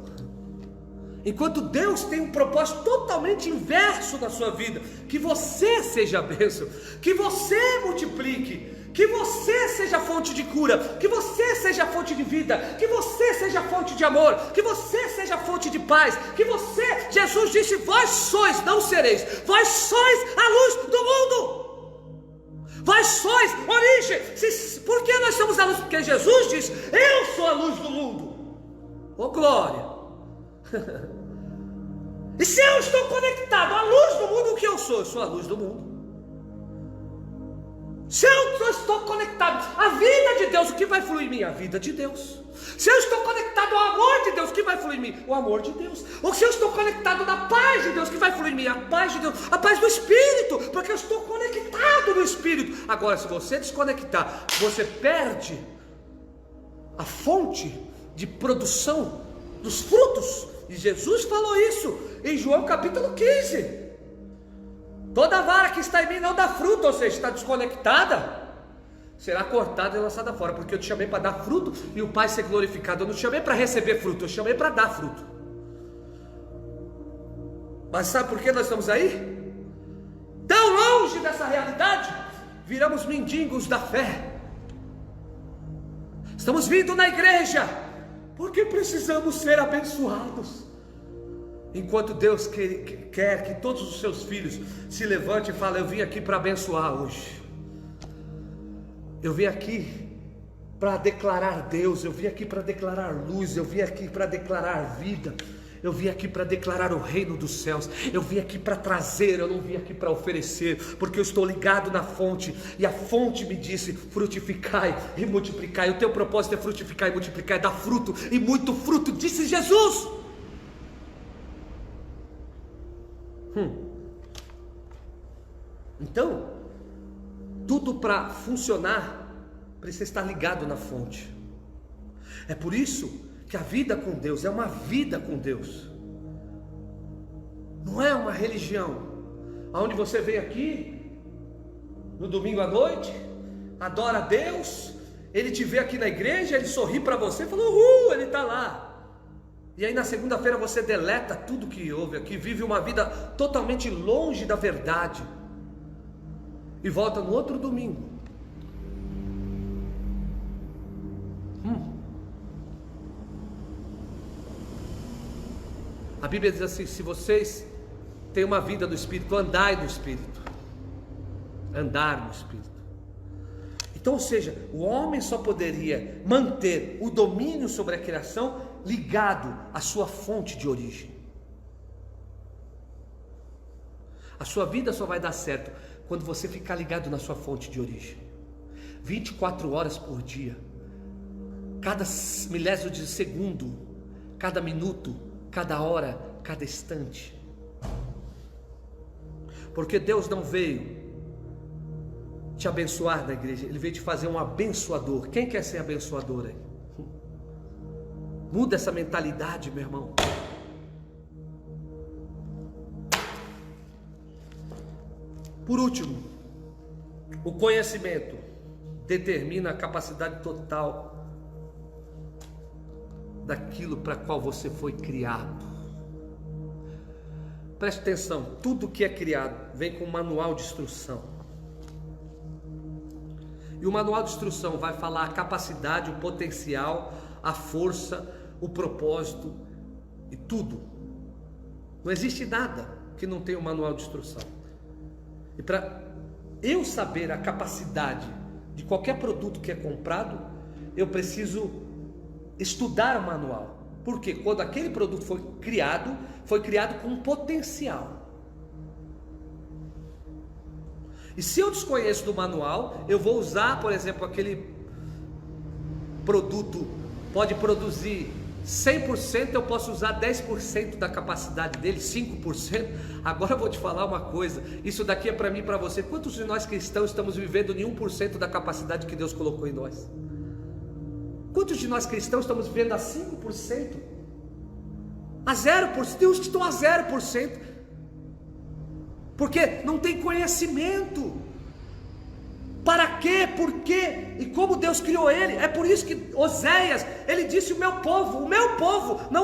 enquanto Deus tem um propósito totalmente inverso na sua vida: que você seja a bênção, que você multiplique, que você seja fonte de cura, que você seja fonte de vida, que você seja fonte de amor, que você seja fonte de paz, que você, Jesus disse: vós sois, não sereis, vós sois a luz do mundo, vós sois origem. Por que nós somos a luz? Porque Jesus diz: eu sou a luz do mundo. Oh glória! E se eu estou conectado à luz do mundo, o que eu sou? Eu sou a luz do mundo. Se eu estou conectado à vida de Deus, o que vai fluir em mim? A vida de Deus. Se eu estou conectado ao amor de Deus, o que vai fluir em mim? O amor de Deus. Ou se eu estou conectado na paz de Deus, o que vai fluir em mim? A paz de Deus, a paz do Espírito, porque eu estou conectado no Espírito. Agora, se você desconectar, você perde a fonte de produção dos frutos. E Jesus falou isso em João capítulo 15. Toda vara que está em mim não dá fruto, ou seja, está desconectada, será cortada e lançada fora. Porque eu te chamei para dar fruto e o Pai ser glorificado. Eu não te chamei para receber fruto, eu te chamei para dar fruto. Mas sabe por que nós estamos aí? Tão longe dessa realidade, viramos mendigos da fé. Estamos vindo na igreja porque precisamos ser abençoados, enquanto Deus quer que todos os seus filhos se levantem e falem: eu vim aqui para abençoar hoje, eu vim aqui para declarar Deus, eu vim aqui para declarar luz, eu vim aqui para declarar vida, eu vim aqui para declarar o reino dos céus, eu vim aqui para trazer, eu não vim aqui para oferecer, porque eu estou ligado na fonte, e a fonte me disse: frutificai e multiplicai. O teu propósito é frutificar e multiplicar, é dar fruto e muito fruto, disse Jesus. Então, tudo para funcionar precisa estar ligado na fonte. É por isso que a vida com Deus é uma vida com Deus. Não é uma religião, onde você vem aqui no domingo à noite, adora a Deus, Ele te vê aqui na igreja, Ele sorri para você e fala, Ele está lá. E aí na segunda-feira você deleta tudo que houve aqui, vive uma vida totalmente longe da verdade, e volta no outro domingo. A Bíblia diz assim: se vocês têm uma vida do Espírito, andai no Espírito. Andar no Espírito. Então, ou seja, o homem só poderia manter o domínio sobre a criação ligado à sua fonte de origem. A sua vida só vai dar certo quando você ficar ligado na sua fonte de origem. 24 horas por dia, cada milésimo de segundo, cada minuto, cada hora, cada instante. Porque Deus não veio te abençoar na igreja, Ele veio te fazer um abençoador. Quem quer ser abençoador aí? Muda essa mentalidade, meu irmão. Por último, o conhecimento determina a capacidade total daquilo para qual você foi criado. Preste atenção, tudo que é criado vem com um manual de instrução. E o manual de instrução vai falar a capacidade, o potencial, a força, o propósito e tudo. Não existe nada que não tenha um manual de instrução. E para eu saber a capacidade de qualquer produto que é comprado, eu preciso estudar o manual. Porque quando aquele produto foi criado com um potencial. E se eu desconheço do manual, eu vou usar, por exemplo, aquele produto pode produzir 100%, eu posso usar 10% da capacidade dele, 5%. Agora eu vou te falar uma coisa, isso daqui é para mim e para você. Quantos de nós cristãos estamos vivendo em 1% da capacidade que Deus colocou em nós? Quantos de nós cristãos estamos vivendo a 5%? A 0%? Tem uns que estão a 0%. Porque não tem conhecimento. Para quê? Por quê? E como Deus criou ele. É por isso que Oséias, ele disse: o meu povo não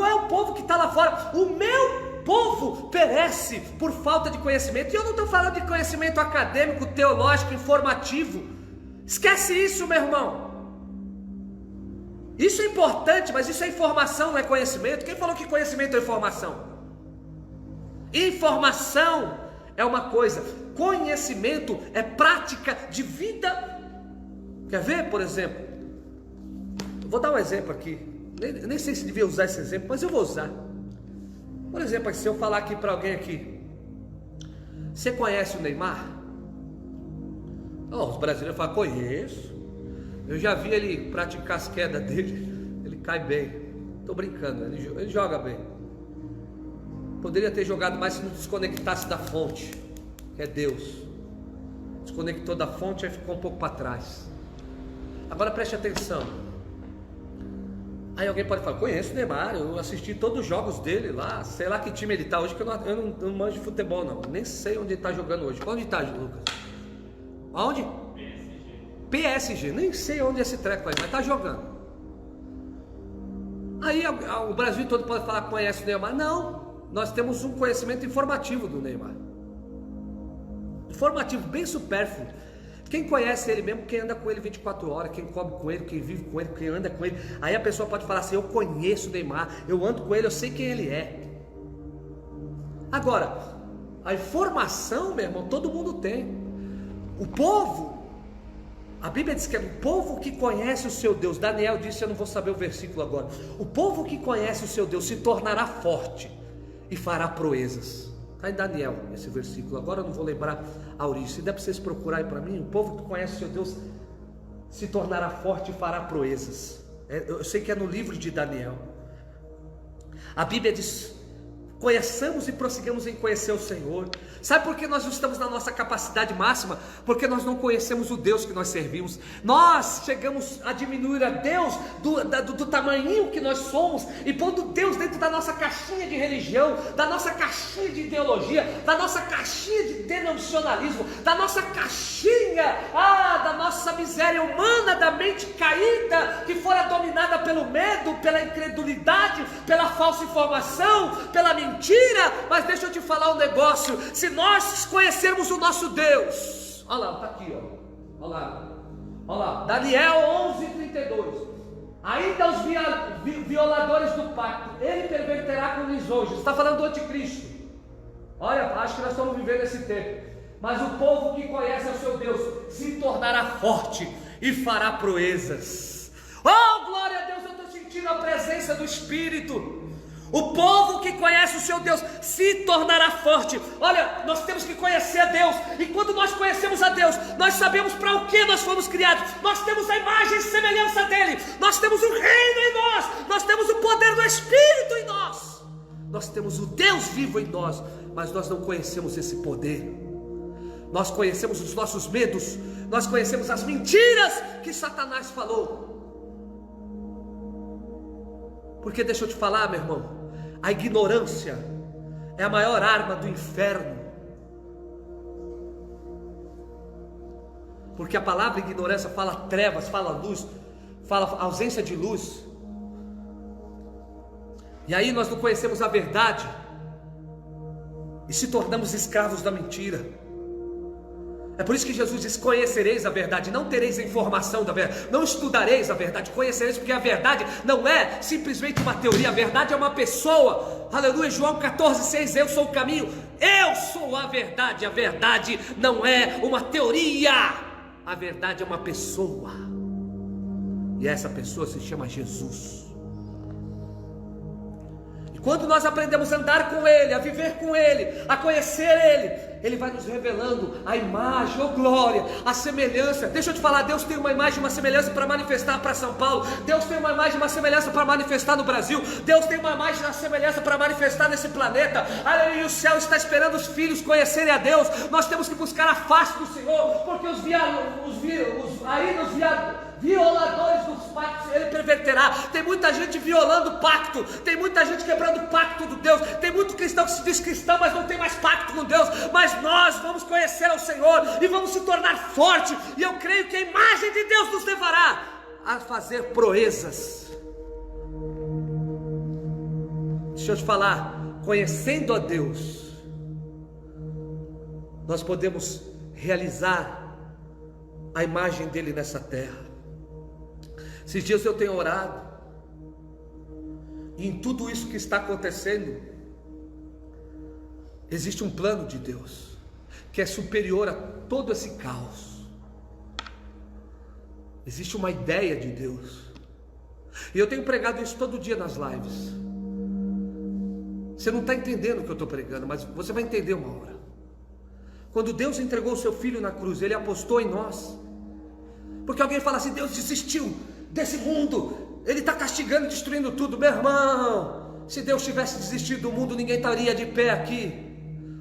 é o povo que está lá fora, o meu povo perece por falta de conhecimento. E eu não estou falando de conhecimento acadêmico, teológico, informativo. Esquece isso, meu irmão. Isso é importante, mas isso é informação, não é conhecimento. Quem falou que conhecimento é informação? Informação é uma coisa, conhecimento é prática de vida. Quer ver, por exemplo? Vou dar um exemplo aqui. Nem sei se devia usar esse exemplo, mas eu vou usar. Por exemplo, se eu falar aqui para alguém aqui: você conhece o Neymar? Os brasileiros falam: conheço. Eu já vi ele praticar as quedas dele. Ele cai bem. Estou brincando, ele joga bem. Poderia ter jogado mais se não desconectasse da fonte, que é Deus. Desconectou da fonte e ficou um pouco para trás. Agora preste atenção. Aí alguém pode falar: conheço o Neymar, eu assisti todos os jogos dele lá, sei lá que time ele está hoje, que eu não manjo de futebol não, nem sei onde ele está jogando hoje. Onde está, Lucas? Aonde? PSG, nem sei onde esse treco vai, mas está jogando. Aí o Brasil todo pode falar que conhece o Neymar. Não, nós temos um conhecimento informativo do Neymar. Informativo, bem supérfluo. Quem conhece ele mesmo, quem anda com ele 24 horas, quem come com ele, quem vive com ele, quem anda com ele. Aí a pessoa pode falar assim: eu conheço o Neymar, eu ando com ele, eu sei quem ele é. Agora, a informação, meu irmão, todo mundo tem. O povo, a Bíblia diz que é o povo que conhece o seu Deus. Daniel disse, eu não vou saber o versículo agora. O povo que conhece o seu Deus se tornará forte e fará proezas. Está em Daniel esse versículo. Agora eu não vou lembrar a origem. Se der para vocês procurarem para mim: o povo que conhece o seu Deus se tornará forte e fará proezas. Eu sei que é no livro de Daniel. A Bíblia diz: conheçamos e prossigamos em conhecer o Senhor. Sabe por que nós não estamos na nossa capacidade máxima? Porque nós não conhecemos o Deus que nós servimos. Nós chegamos a diminuir a Deus do tamanho que nós somos, e pondo Deus dentro da nossa caixinha de religião, da nossa caixinha de ideologia, da nossa caixinha de denominacionalismo, da nossa caixinha, da nossa miséria humana, da mente caída, que fora dominada pelo medo, pela incredulidade, pela falsa informação, pela mentira. Mas deixa eu te falar um negócio: se nós conhecermos o nosso Deus, olha lá, está aqui, olha lá, Daniel 11:32. Ainda os violadores do pacto ele perverterá com lisonjas. Está falando do anticristo. Olha, acho que nós estamos vivendo esse tempo. Mas o povo que conhece o seu Deus se tornará forte e fará proezas. Oh, glória a Deus, eu estou sentindo a presença do Espírito. O povo que conhece o seu Deus se tornará forte. Olha, nós temos que conhecer a Deus. E quando nós conhecemos a Deus, nós sabemos para o que nós fomos criados. Nós temos a imagem e semelhança dele. Nós temos o reino em nós. Nós temos o poder do Espírito em nós. Nós temos o Deus vivo em nós. Mas nós não conhecemos esse poder. Nós conhecemos os nossos medos. Nós conhecemos as mentiras que Satanás falou. Porque deixa eu te falar, meu irmão, a ignorância é a maior arma do inferno. Porque a palavra ignorância fala trevas, fala luz, fala ausência de luz. E aí nós não conhecemos a verdade e se tornamos escravos da mentira. É por isso que Jesus diz: conhecereis a verdade, não tereis a informação da verdade, não estudareis a verdade, conhecereis, porque a verdade não é simplesmente uma teoria, a verdade é uma pessoa. Aleluia, João 14:6, eu sou o caminho, eu sou a verdade não é uma teoria, a verdade é uma pessoa, e essa pessoa se chama Jesus. E quando nós aprendemos a andar com Ele, a viver com Ele, a conhecer Ele, Ele vai nos revelando a imagem, oh glória, a semelhança. Deixa eu te falar, Deus tem uma imagem e uma semelhança para manifestar para São Paulo. Deus tem uma imagem e uma semelhança para manifestar no Brasil. Deus tem uma imagem e uma semelhança para manifestar nesse planeta. Aleluia, o céu está esperando os filhos conhecerem a Deus. Nós temos que buscar a face do Senhor, porque os violadores dos pactos Ele perverterá. Tem muita gente violando o pacto, tem muita gente quebrando o pacto de Deus, tem muito cristão que se diz cristão, mas não tem mais pacto com Deus. Mas nós vamos conhecer ao Senhor e vamos se tornar forte, e eu creio que a imagem de Deus nos levará a fazer proezas. Deixa eu te falar, conhecendo a Deus, nós podemos realizar a imagem dele nessa terra. Esses dias eu tenho orado, e em tudo isso que está acontecendo, existe um plano de Deus, que é superior a todo esse caos. Existe uma ideia de Deus, e eu tenho pregado isso todo dia nas lives. Você não está entendendo o que eu estou pregando, mas você vai entender uma hora. Quando Deus entregou o seu Filho na cruz, Ele apostou em nós. Porque alguém fala assim: Deus desistiu desse mundo, Ele está castigando, destruindo tudo. Meu irmão, se Deus tivesse desistido do mundo, ninguém estaria de pé aqui.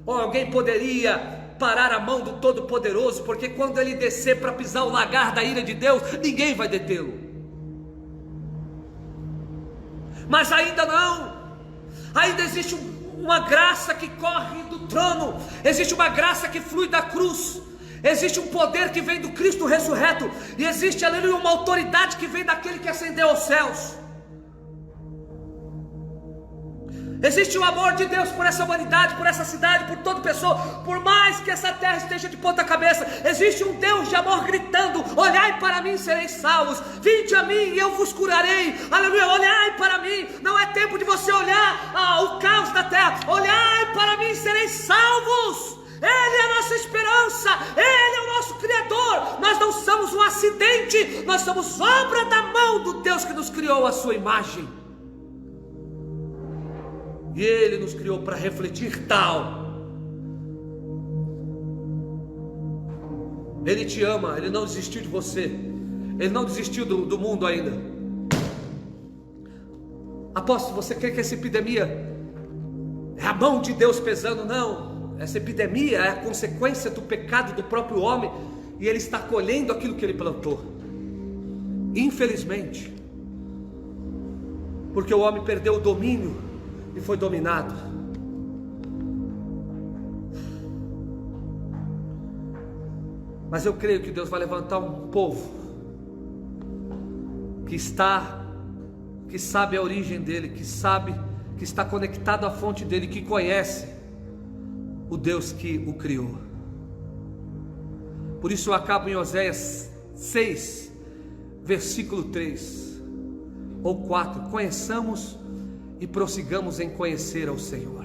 Ou alguém poderia parar a mão do Todo-Poderoso, porque quando Ele descer para pisar o lagar da ira de Deus, ninguém vai detê-lo. Mas ainda não. Ainda existe uma graça que corre do trono, existe uma graça que flui da cruz, existe um poder que vem do Cristo ressurreto, e existe, aleluia, uma autoridade que vem daquele que ascendeu aos céus. Existe o amor de Deus por essa humanidade, por essa cidade, por toda pessoa. Por mais que essa terra esteja de ponta cabeça, existe um Deus de amor gritando: olhai para mim, sereis salvos. Vinde a mim e eu vos curarei. Aleluia, olhai para mim. Não é tempo de você olhar o caos da terra. Olhai para mim, sereis salvos. Ele é a nossa esperança, Ele é o nosso Criador. Nós não somos um acidente, nós somos obra da mão do Deus que nos criou à sua imagem. E Ele nos criou para refletir tal. Ele te ama, Ele não desistiu de você, Ele não desistiu do mundo ainda. Apóstolo, você crê que essa epidemia é a mão de Deus pesando, não. Essa epidemia é a consequência do pecado do próprio homem, e ele está colhendo aquilo que ele plantou, infelizmente, porque o homem perdeu o domínio e foi dominado. Mas eu creio que Deus vai levantar um povo que sabe a origem dele, que está conectado à fonte dele, que conhece o Deus que o criou. Por isso eu acabo em Oséias 6, versículo 3 ou 4: conheçamos e prossigamos em conhecer ao Senhor.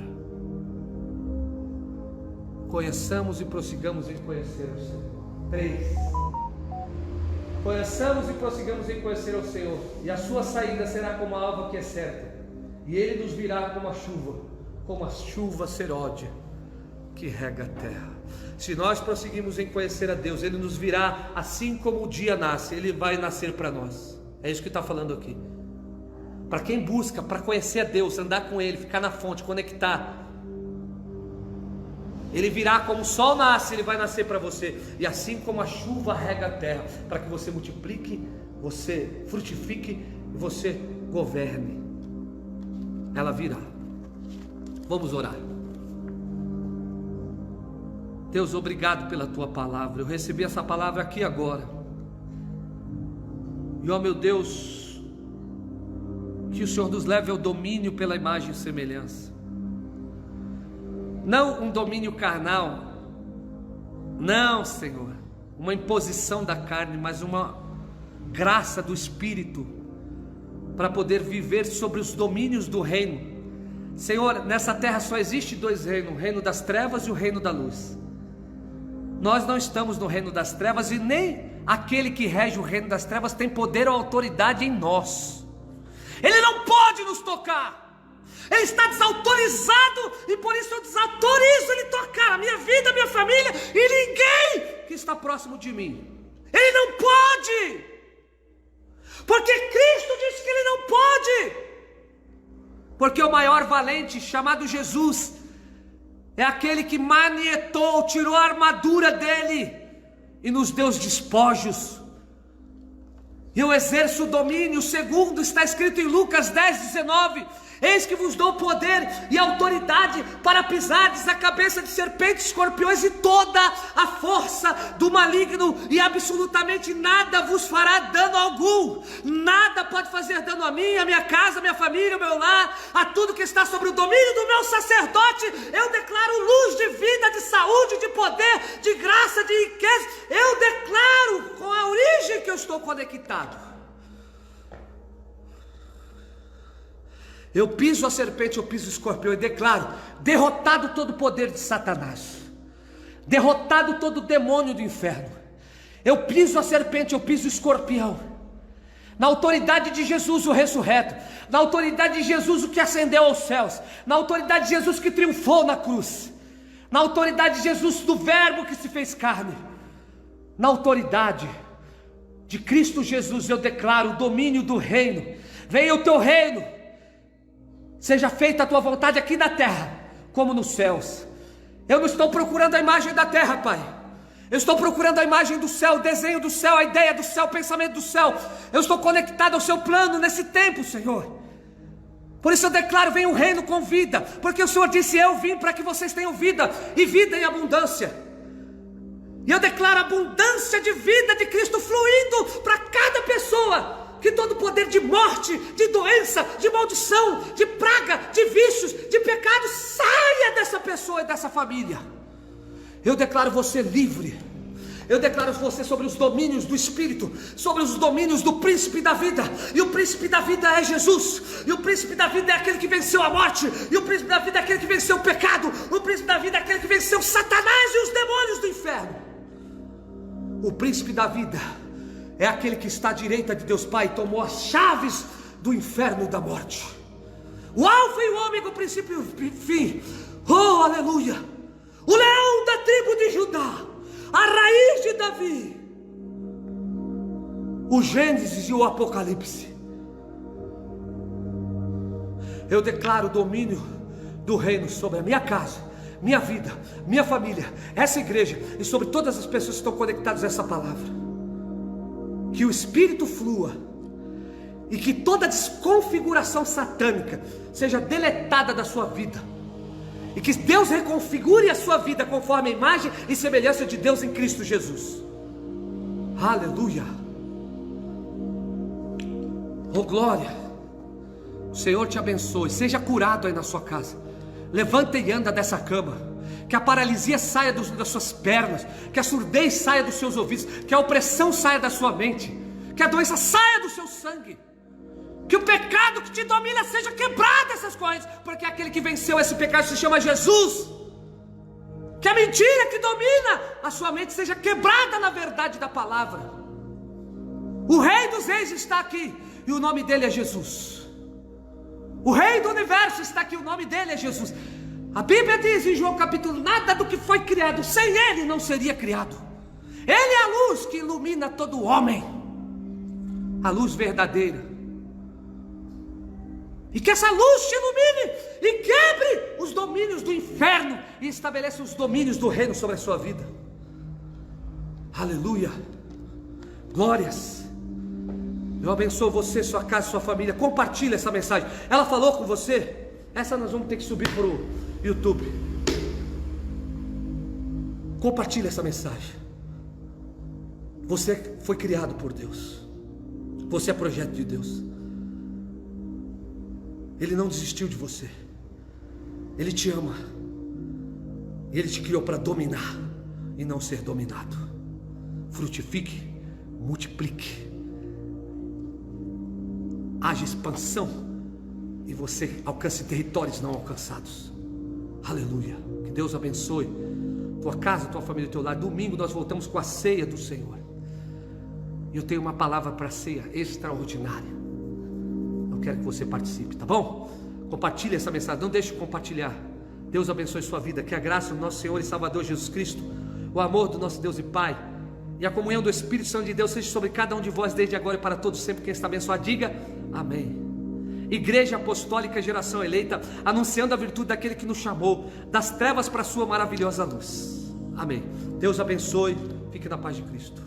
Conheçamos e prossigamos em conhecer ao Senhor. 3. Conheçamos e prossigamos em conhecer ao Senhor, e a sua saída será como a alva que é certa, e ele nos virá como a chuva serôdia que rega a terra. Se nós prosseguimos em conhecer a Deus, ele nos virá assim como o dia nasce, ele vai nascer para nós. É isso que está falando aqui. Para quem busca, para conhecer a Deus, andar com ele, ficar na fonte, conectar, ele virá como o sol nasce, ele vai nascer para você. E assim como a chuva rega a terra, para que você multiplique, você frutifique e você governe, ela virá. Vamos orar. Deus, obrigado pela tua palavra. Eu recebi essa palavra aqui agora. E ó meu Deus, que o Senhor nos leve ao domínio pela imagem e semelhança. Não um domínio carnal, não, Senhor, uma imposição da carne, mas uma graça do Espírito, para poder viver sobre os domínios do reino. Senhor, nessa terra só existe dois reinos: o reino das trevas e o reino da luz. Nós não estamos no reino das trevas, e nem aquele que rege o reino das trevas tem poder ou autoridade em nós. Ele não pode nos tocar. Ele está desautorizado, e por isso eu desautorizo ele tocar a minha vida, a minha família e ninguém que está próximo de mim. Ele não pode, porque Cristo disse que ele não pode. Porque o maior valente, chamado Jesus, é aquele que manietou, tirou a armadura dele e nos deu os despojos. Eu exerço o domínio, segundo está escrito em Lucas 10:19: eis que vos dou poder e autoridade para pisardes a cabeça de serpentes, escorpiões e toda a força do maligno, e absolutamente nada vos fará dano algum. Nada pode fazer dano a mim, a minha casa, a minha família, o meu lar, a tudo que está sobre o domínio do meu sacerdote. Eu declaro luz de vida, de saúde, de poder, de graça, de riqueza. Eu declaro com a origem que eu estou conectado. Eu piso a serpente, eu piso o escorpião e declaro: derrotado todo o poder de Satanás, derrotado todo o demônio do inferno. Eu piso a serpente, eu piso o escorpião, na autoridade de Jesus o ressurreto, na autoridade de Jesus o que ascendeu aos céus, na autoridade de Jesus que triunfou na cruz, na autoridade de Jesus do verbo que se fez carne, na autoridade de Cristo Jesus eu declaro o domínio do reino. Venha o teu reino, seja feita a tua vontade aqui na terra como nos céus. Eu não estou procurando a imagem da terra, Pai. Eu estou procurando a imagem do céu, o desenho do céu, a ideia do céu, o pensamento do céu. Eu estou conectado ao seu plano nesse tempo, Senhor. Por isso eu declaro: venha um reino com vida, porque o Senhor disse: eu vim para que vocês tenham vida, e vida em abundância. E eu declaro a abundância de vida de Cristo fluindo para cada pessoa. Que todo poder de morte, de doença, de maldição, de praga, de vícios, de pecado saia dessa pessoa e dessa família. Eu declaro você livre. Eu declaro você sobre os domínios do Espírito, sobre os domínios do príncipe da vida. E o príncipe da vida é Jesus. E o príncipe da vida é aquele que venceu a morte. E o príncipe da vida é aquele que venceu o pecado. O príncipe da vida é aquele que venceu Satanás e os demônios do inferno. O príncipe da vida é aquele que está à direita de Deus Pai, tomou as chaves do inferno e da morte. O alfa e o ômega, o princípio e o fim. Oh, aleluia! O leão da tribo de Judá, a raiz de Davi. O Gênesis e o Apocalipse. Eu declaro o domínio do reino sobre a minha casa, minha vida, minha família, essa igreja e sobre todas as pessoas que estão conectadas a essa palavra. Que o Espírito flua e que toda desconfiguração satânica seja deletada da sua vida, e que Deus reconfigure a sua vida conforme a imagem e semelhança de Deus em Cristo Jesus. Aleluia. Oh glória. O Senhor te abençoe. Seja curado aí na sua casa. Levanta e anda dessa cama. Que a paralisia saia das suas pernas, que a surdez saia dos seus ouvidos, que a opressão saia da sua mente, que a doença saia do seu sangue, que o pecado que te domina seja quebrado essas correntes, porque aquele que venceu esse pecado se chama Jesus. Que a mentira que domina a sua mente seja quebrada na verdade da palavra. O Rei dos Reis está aqui e o nome dele é Jesus. O Rei do Universo está aqui, o nome dele é Jesus. A Bíblia diz em João capítulo: nada do que foi criado sem ele não seria criado. Ele é a luz que ilumina todo homem, a luz verdadeira. E que essa luz te ilumine e quebre os domínios do inferno e estabeleça os domínios do reino sobre a sua vida. Aleluia. Glórias. Eu abençoo você, sua casa, sua família. Compartilhe essa mensagem. Ela falou com você? Essa nós vamos ter que subir para o YouTube. Compartilhe essa mensagem. Você foi criado por Deus. Você é projeto de Deus. Ele não desistiu de você. Ele te ama. Ele te criou para dominar e não ser dominado. Frutifique, multiplique. Haja expansão e você alcance territórios não alcançados. Aleluia. Que Deus abençoe tua casa, tua família, teu lar. Domingo nós voltamos com a ceia do Senhor. E eu tenho uma palavra para a ceia extraordinária. Eu quero que você participe, tá bom? Compartilhe essa mensagem, não deixe de compartilhar. Deus abençoe sua vida. Que a graça do nosso Senhor e Salvador Jesus Cristo, o amor do nosso Deus e Pai e a comunhão do Espírito Santo de Deus seja sobre cada um de vós desde agora e para todos sempre. Quem está abençoado diga amém. Igreja Apostólica, geração eleita, anunciando a virtude daquele que nos chamou das trevas para a sua maravilhosa luz. Amém. Deus abençoe. Fique na paz de Cristo.